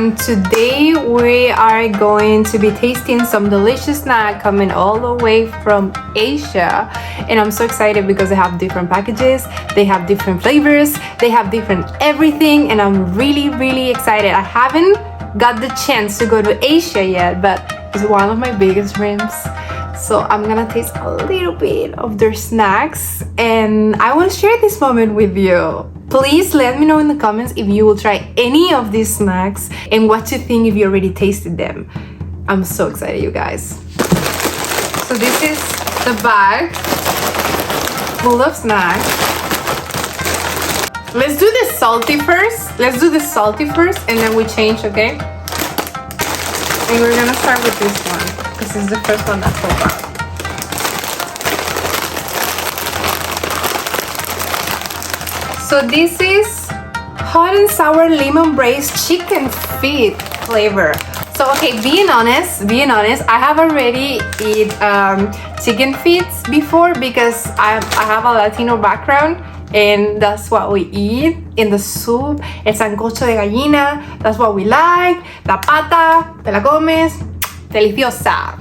everyone. Today we are going to be tasting some delicious snack coming all the way from Asia, and I'm so excited because they have different packages, they have different flavors, they have different everything, and I'm really excited. I haven't got the chance to go to Asia yet, but it's one of my biggest dreams. So I'm gonna taste a little bit of their snacks, and I want to share this moment with you. Please let me know in the comments if you will try any of these snacks and what you think if you already tasted them. I'm so excited, you guys. So this is the bag full of snacks. Let's do the salty first. And then we change, okay? And we're gonna start with this one. This is the first one that popped out. So this is hot and sour lemon braised chicken feet flavor. So okay, being honest, I have already eat chicken feet before because I have a Latino background, and that's what we eat in the soup. El sancocho de gallina, that's what we like. La pata, te la comes, deliciosa.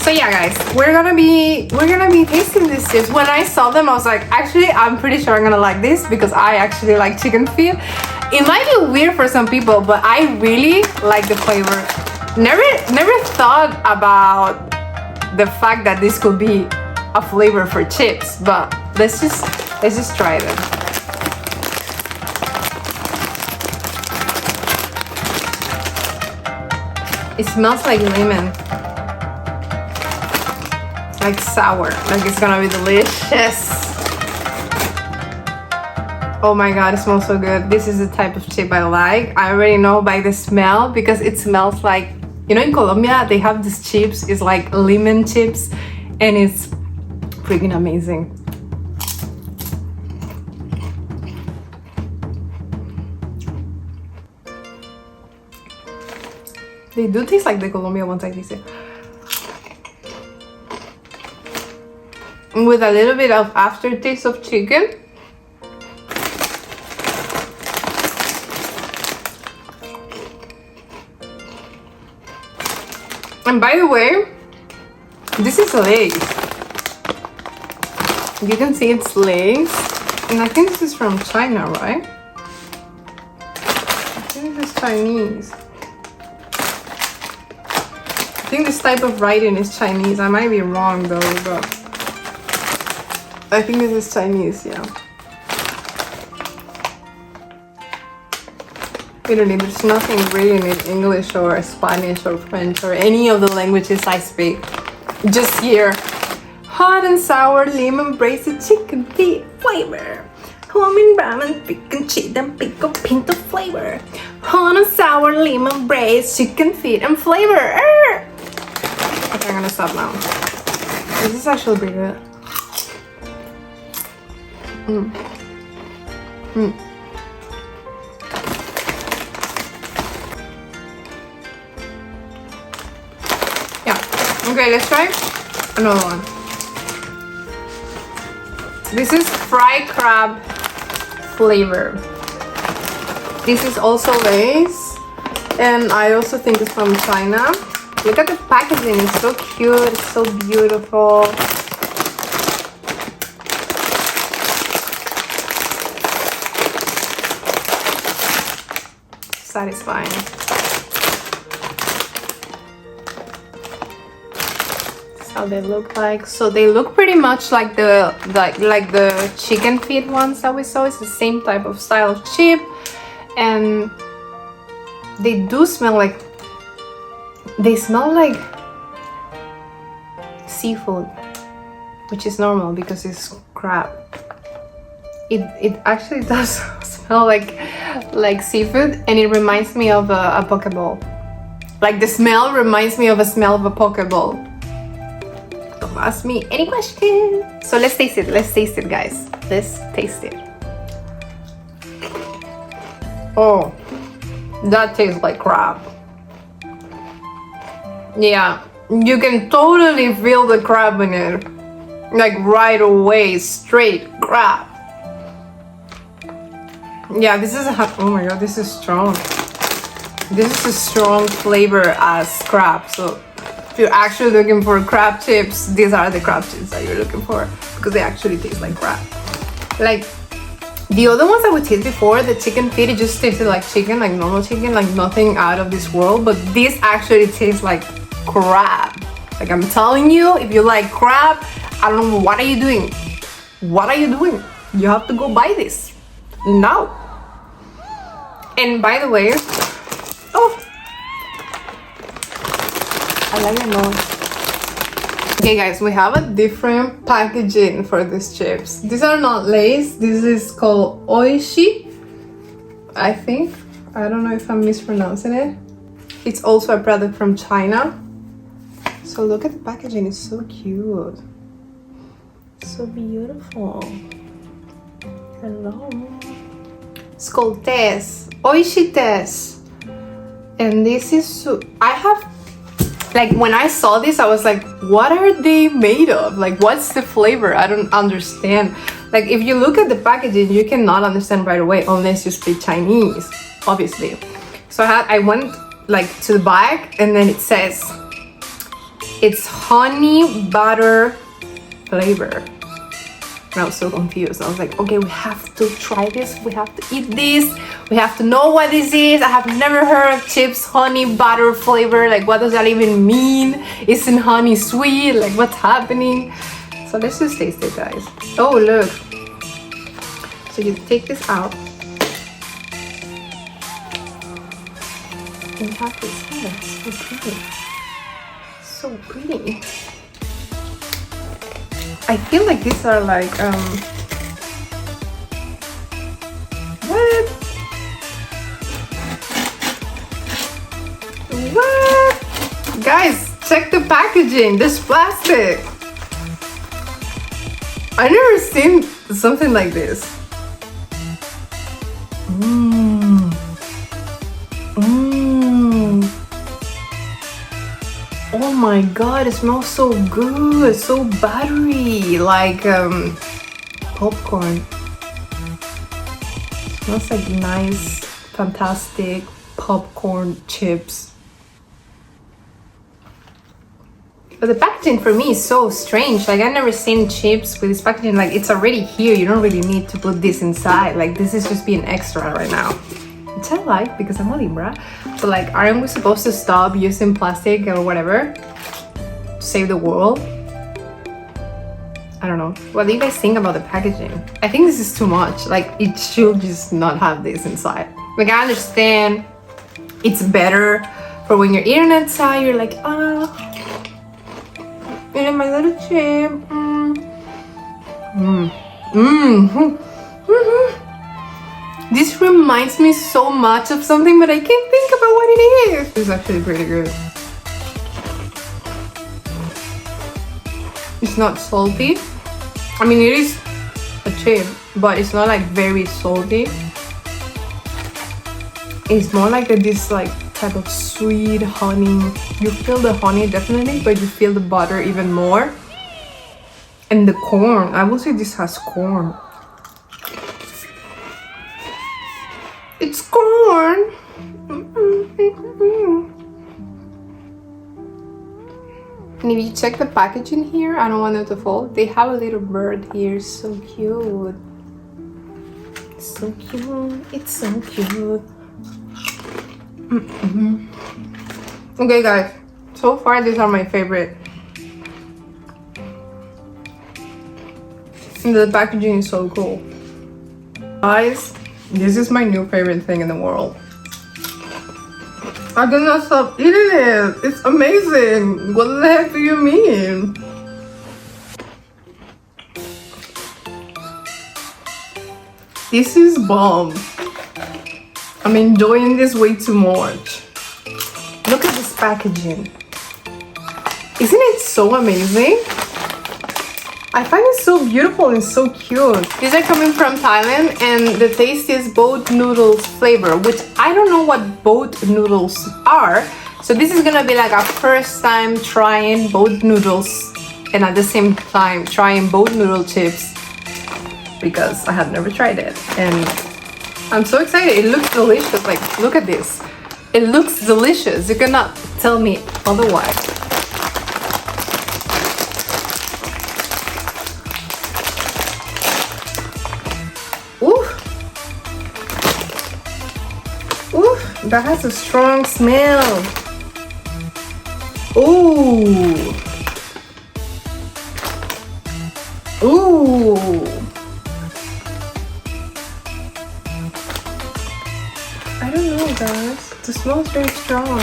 So yeah, guys, we're gonna be tasting these chips. When I saw them, I was like, actually, I'm pretty sure I'm gonna like this because I actually like chicken feet. It might be weird for some people, but I really like the flavor. Never thought about the fact that this could be a flavor for chips, but let's just try them. It smells like lemon. Like sour, like it's gonna be delicious. Oh my god, it smells so good. This is the type of chip I like. I already know by the smell because it smells like, you know, in Colombia they have these chips, it's like lemon chips, and it's freaking amazing. They do taste like the Colombia ones I tasted. With a little bit of aftertaste of chicken. And by the way, this is Lay's. You can see it's Lay's, and I think this is from China, right? I think this is Chinese. I think this type of writing is Chinese. I might be wrong though, but I think this is Chinese, yeah. Literally, there's nothing written in English or Spanish or French or any of the languages I speak. Just here. Hot and sour lemon braised chicken feet flavor. Homemade ramen, chicken cheese and pickle pinto flavor. Hot and sour lemon braised chicken feet and flavor. Okay, I'm gonna stop now. This is actually pretty good. Yeah. Okay, let's try another one. This is fried crab flavor. This is also Lay's, and I also think it's from China. Look at the packaging, it's so cute, it's so beautiful. Satisfying. That's how they look like. So they look pretty much like the chicken feet ones that we saw. It's the same type of style of chip, and they do smell like seafood, which is normal because it's crab. It actually does smell like seafood, and it reminds me of a Pokeball. Like the smell reminds me of a smell of a Pokeball. Don't ask me any questions. So let's taste it, guys. Let's taste it. Oh, that tastes like crab. Yeah, you can totally feel the crab in it. Like right away, straight crab. Yeah, this is a oh my god, this is strong. This is a strong flavor as crab. So if you're actually looking for crab chips, these are the crab chips that you're looking for, because they actually taste like crab. Like the other ones that we tasted before, the chicken feet, it just tasted like chicken, like normal chicken, like nothing out of this world. But this actually tastes like crab. Like I'm telling you, if you like crab, I don't know, what are you doing? What are you doing? You have to go buy this now. And by the way, oh, I like your nose. Okay guys, we have a different packaging for these chips. These are not Lay's. This is called Oishi, I think. I don't know if I'm mispronouncing it. It's also a product from China. So look at the packaging, it's so cute. So beautiful. Hello. It's called Tess. Oishi Tess. And this is so, I have, like when I saw this, I was like, what are they made of? Like what's the flavor? I don't understand. Like if you look at the packaging, you cannot understand right away unless you speak Chinese, obviously. So I went like to the back, and then it says it's honey butter flavor. And I was so confused. I was like, okay, we have to try this. We have to eat this. We have to know what this is. I have never heard of chips honey butter flavor. Like, what does that even mean? Isn't honey sweet? Like, what's happening? So let's just taste it, guys. Oh, look. So you take this out. And you have this here. So pretty. So pretty. I feel like these are like what? Guys, check the packaging. There's plastic. I never seen something like this. Oh my god, it smells so good, so buttery, like popcorn. It smells like nice, fantastic popcorn chips. But the packaging for me is so strange. Like I've never seen chips with this packaging. Like it's already here. You don't really need to put this inside. Like this is just being extra right now. Which I like because I'm a Libra. But like, aren't we supposed to stop using plastic or whatever to save the world? I don't know. What do you guys think about the packaging? I think this is too much. Like it should just not have this inside. Like I understand it's better for when you're eating outside. You're like, eating my little chip. This reminds me so much of something, but I can't think about what it is. It's actually pretty good. It's not salty. I mean, it is a chip, but it's not like very salty. It's more like this like type of sweet honey. You feel the honey definitely, but you feel the butter even more. And the corn. I will say this has corn. It's corn. And if you check the packaging here, I don't want it to fall. They have a little bird here. So cute. So cute. It's so cute. Okay, guys. So far, these are my favorite. And the packaging is so cool. Guys, this is my new favorite thing in the world. I cannot stop eating it. It's amazing. What the heck do you mean? This is bomb. I'm enjoying this way too much. Look at this packaging. Isn't it so amazing? I find it so beautiful and so cute. These are coming from Thailand and the taste is boat noodles flavor, which I don't know what boat noodles are. So this is gonna be like our first time trying boat noodles and at the same time trying boat noodle chips because I have never tried it. And I'm so excited. It looks delicious. Like, look at this. It looks delicious. You cannot tell me otherwise. Ooh. Ooh, that has a strong smell. Ooh. Ooh. I don't know, guys. The smell is very strong.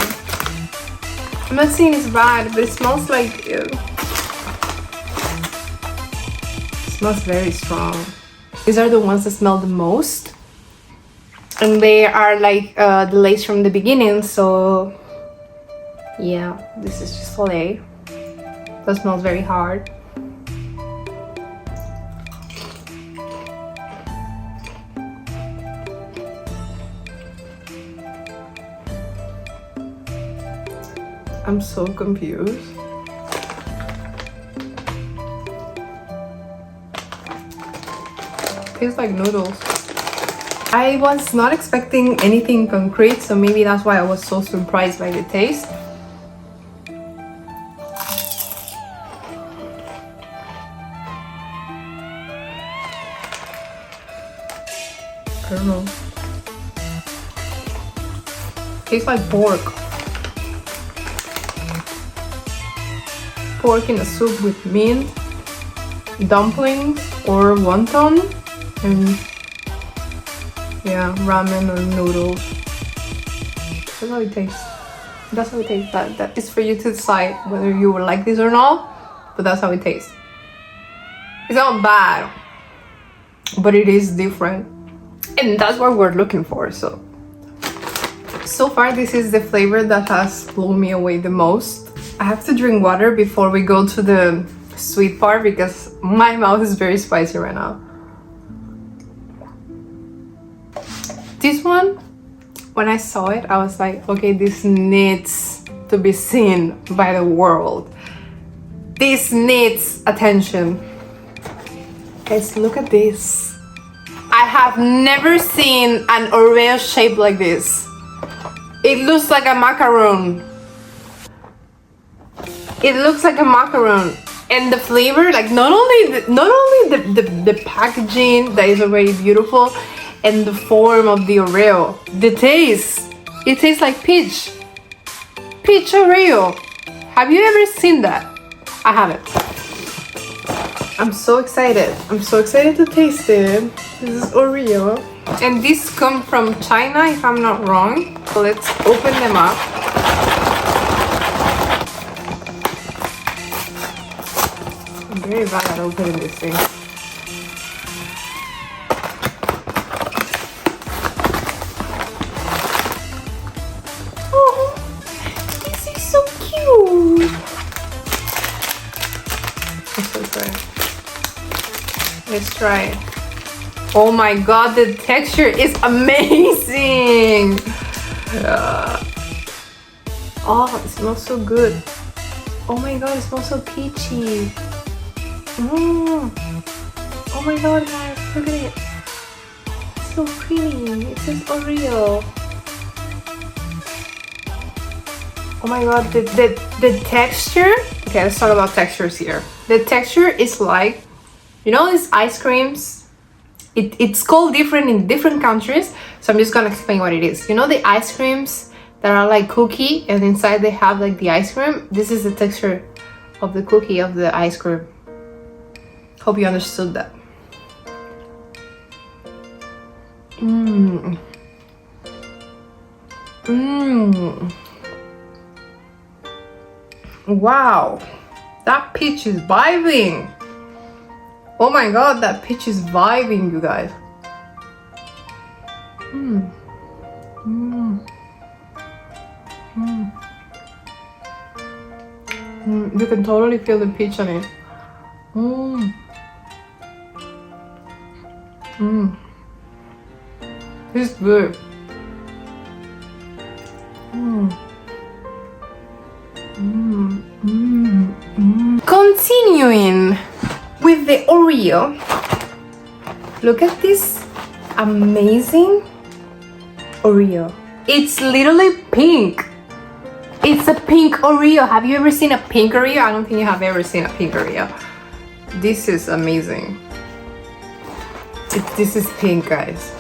I'm not saying it's bad, but it smells like... Ew. It smells very strong. These are the ones that smell the most. And they are like the lace from the beginning, so... Yeah, this is just Soleil. That smells very hard. I'm so confused. Tastes like noodles. I was not expecting anything concrete, so maybe that's why I was so surprised by the taste. I don't know. Tastes like pork. Pork in a soup with mint, dumplings or wonton, and yeah, ramen or noodles. That's how it tastes. That's how it tastes. That is for you to decide whether you will like this or not, but that's how it tastes. It's not bad, but it is different, and that's what we're looking for. So far this is the flavor that has blown me away the most. I have to drink water before we go to the sweet part because my mouth is very spicy right now. This one, when I saw it, I was like, okay, this needs to be seen by the world. This needs attention. Guys, look at this. I have never seen an Oreo shape like this. It looks like a macaron. It looks like a macaron, and the flavor, like not only the packaging that is already beautiful, and the form of the Oreo, the taste. It tastes like peach Oreo. Have you ever seen that? I haven't. I'm so excited. I'm so excited to taste it. This is Oreo, and these come from China, if I'm not wrong. So let's open them up. Very bad at opening this thing. Oh, this is so cute. Let's try it. Oh my god, the texture is amazing. Oh, it smells so good. Oh my god, it smells so peachy. Oh my god, guys, look at it. It's so creamy. It says Oreo. Oh my god, the texture. Okay, let's talk about textures here. The texture is like, you know these ice creams? It's called different in different countries, so I'm just gonna explain what it is. You know the ice creams that are like cookie and inside they have like the ice cream? This is the texture of the cookie of the ice cream. Hope you understood that. Wow, that peach is vibing. Oh my god, that peach is vibing, you guys. You can totally feel the peach on it. It's good. Continuing with the Oreo. Look at this amazing Oreo. It's literally pink. It's a pink Oreo. Have you ever seen a pink Oreo? I don't think you have ever seen a pink Oreo. This is amazing. This is pink, guys.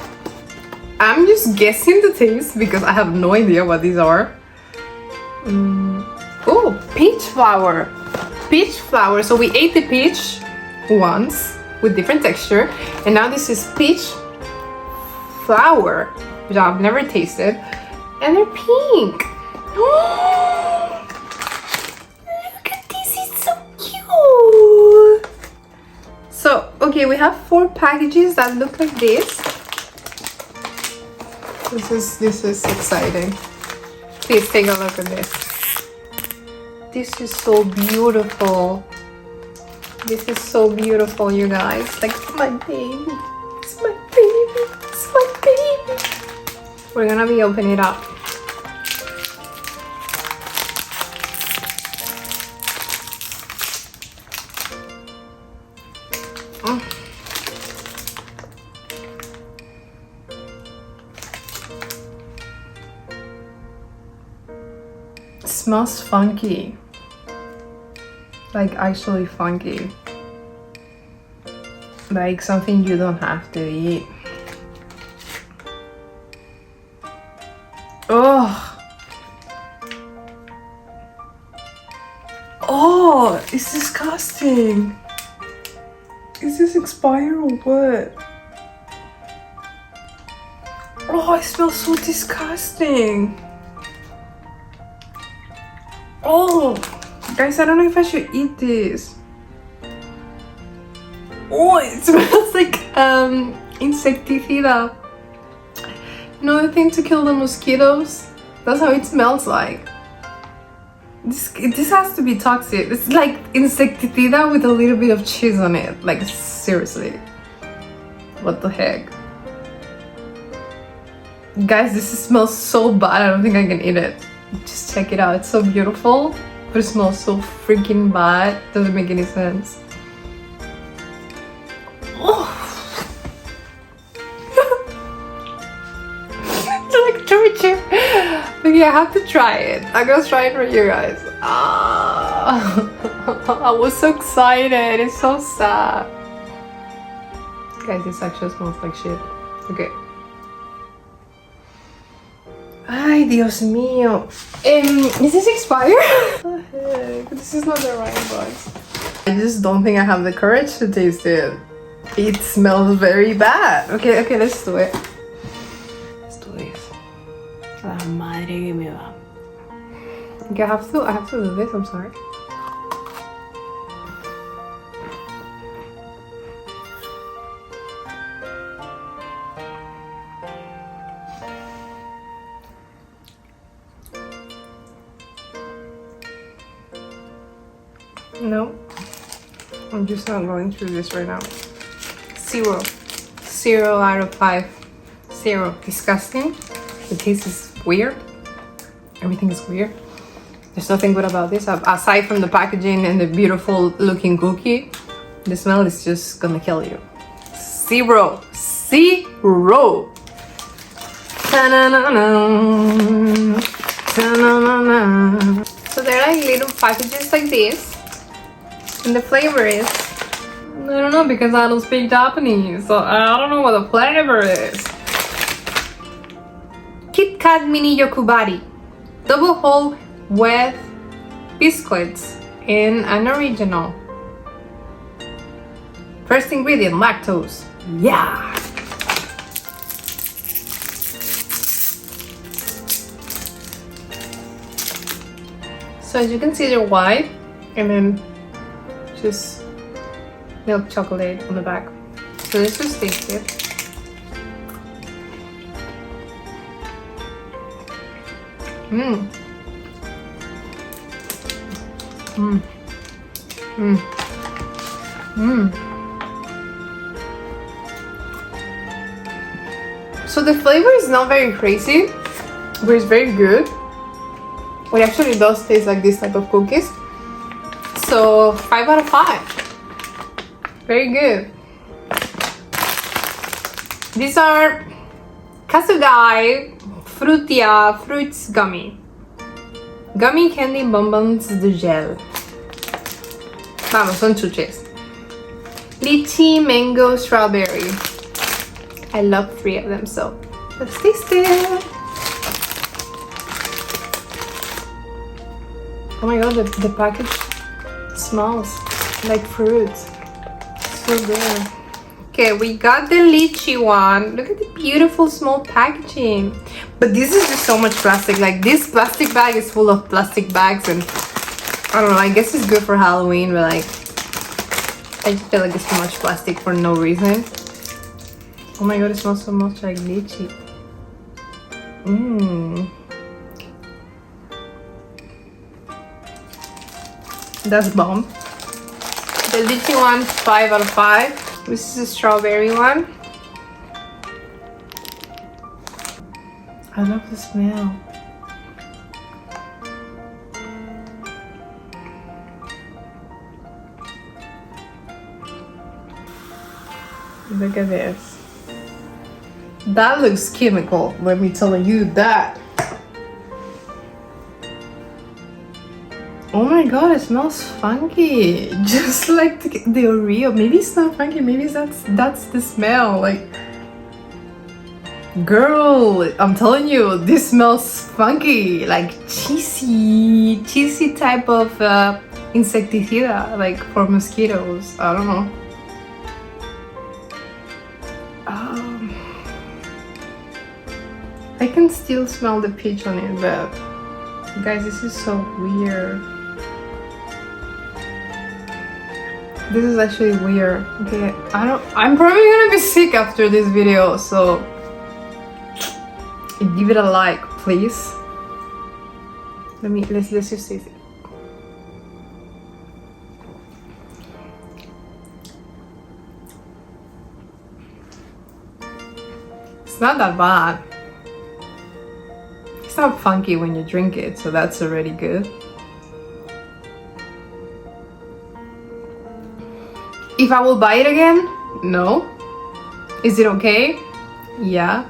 I'm just guessing the taste because I have no idea what these are. Oh, peach flower. Peach flower. So we ate the peach once with different texture, and now this is peach flower, which I've never tasted, and they're pink. Look at this, it's so cute. So, okay, we have 4 packages that look like this. This is exciting. Please take a look at this. This is so beautiful. This is so beautiful, you guys. Like, my baby. It's my baby. It's my baby. We're gonna be opening it up. It smells funky. Like actually funky. Like something you don't have to eat. Oh. Oh, it's disgusting. Is this expired or what? Oh, it smells so disgusting. Oh, guys, I don't know if I should eat this. Oh, it smells like insecticida. You know the thing to kill the mosquitoes? That's how it smells like. This has to be toxic. It's like insecticida with a little bit of cheese on it. Like, seriously. What the heck? Guys, this smells so bad. I don't think I can eat it. Just check it out. It's so beautiful, but it smells so freaking bad. Doesn't make any sense. Oh. It's like torture. Okay, I have to try it. I'm gonna try it for you guys. I was so excited. It's so sad. Guys, this actually smells like shit. Okay. Ay, Dios mío. Is this expired? What the heck? This is not the right box. I just don't think I have the courage to taste it. It smells very bad. Okay, let's do it. Let's do this. La madre que me va. Okay, I have to do this, I'm sorry. No, I'm just not going through this right now. 0. 0 out of 5. 0. Disgusting. The taste is weird. Everything is weird. There's nothing good about this. Aside from the packaging and the beautiful looking cookie, the smell is just gonna kill you. 0. 0. Ta-na-na-na. Ta-na-na-na. So they're like little packages like this. And the flavor is, I don't know, because I don't speak Japanese, so I don't know what the flavor is. Kit Kat Mini Yokubari, double whole with biscuits in an original. First ingredient, lactose. Yeah. So as you can see, they're white, and then just milk chocolate on the back. So let's just taste it. Mmm. Mmm. Mmm. Mmm. So the flavor is not very crazy, but it's very good. It actually does taste like this type of cookies. So 5 out of 5. Very good. These are Kasudai Frutia Fruits Gummy. Gummy Candy Bonbons de Gel. Vamos, son chuches. Lychee, Mango, Strawberry. I love 3 of them, so let's taste it. Oh my god, the package smells like fruit. So good. Okay, we got the lychee one. Look at the beautiful small packaging. But this is just so much plastic. Like, this plastic bag is full of plastic bags, and I don't know, I guess it's good for Halloween, but like, I just feel like it's too much plastic for no reason. Oh my god, it smells so much like lychee. That's bomb. The lychee one, 5 out of 5. This is a strawberry one. I love the smell. Look at this. That looks chemical, let me tell you that. Oh my god, it smells funky. Just like the Oreo. Maybe it's not funky, maybe that's the smell. Like, girl, I'm telling you, this smells funky. Like cheesy type of insecticida, like for mosquitoes. I don't know. I can still smell the peach on it, but guys, this is so weird. This is actually weird. Okay, I'm probably gonna be sick after this video, so give it a like, please. Let's just taste it. It's not that bad. It's not funky when you drink it, so that's already good. If I will buy it again? No. Is it okay? Yeah.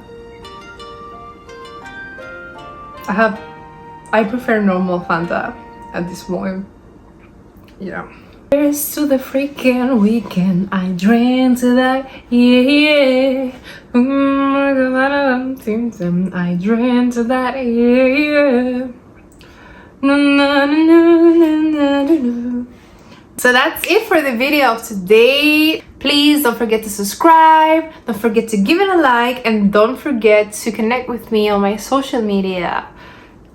I prefer normal Fanta at this point. Yeah. Here's to the freaking weekend. I drank to that, yeah. I drank to that, yeah. So that's it for the video of today. Please don't forget to subscribe, don't forget to give it a like, and don't forget to connect with me on my social media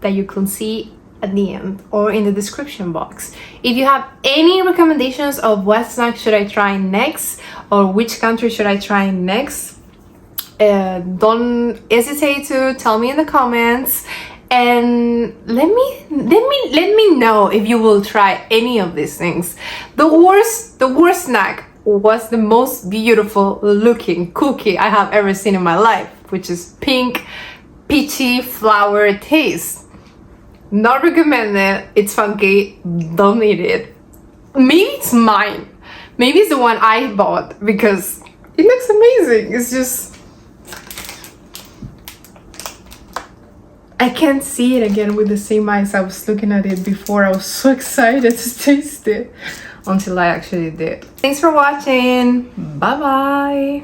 that you can see at the end or in the description box. If you have any recommendations of what snack should I try next or which country should I try next, don't hesitate to tell me in the comments, and let me know if you will try any of these things. The worst snack was the most beautiful looking cookie I have ever seen in my life, which is pink peachy flower taste. Not recommended. It's funky. Don't eat it. Maybe it's mine. Maybe it's the one I bought because it looks amazing. It's just, I can't see it again with the same eyes I was looking at it before. I was so excited to taste it until I actually did. Thanks for watching. Bye bye.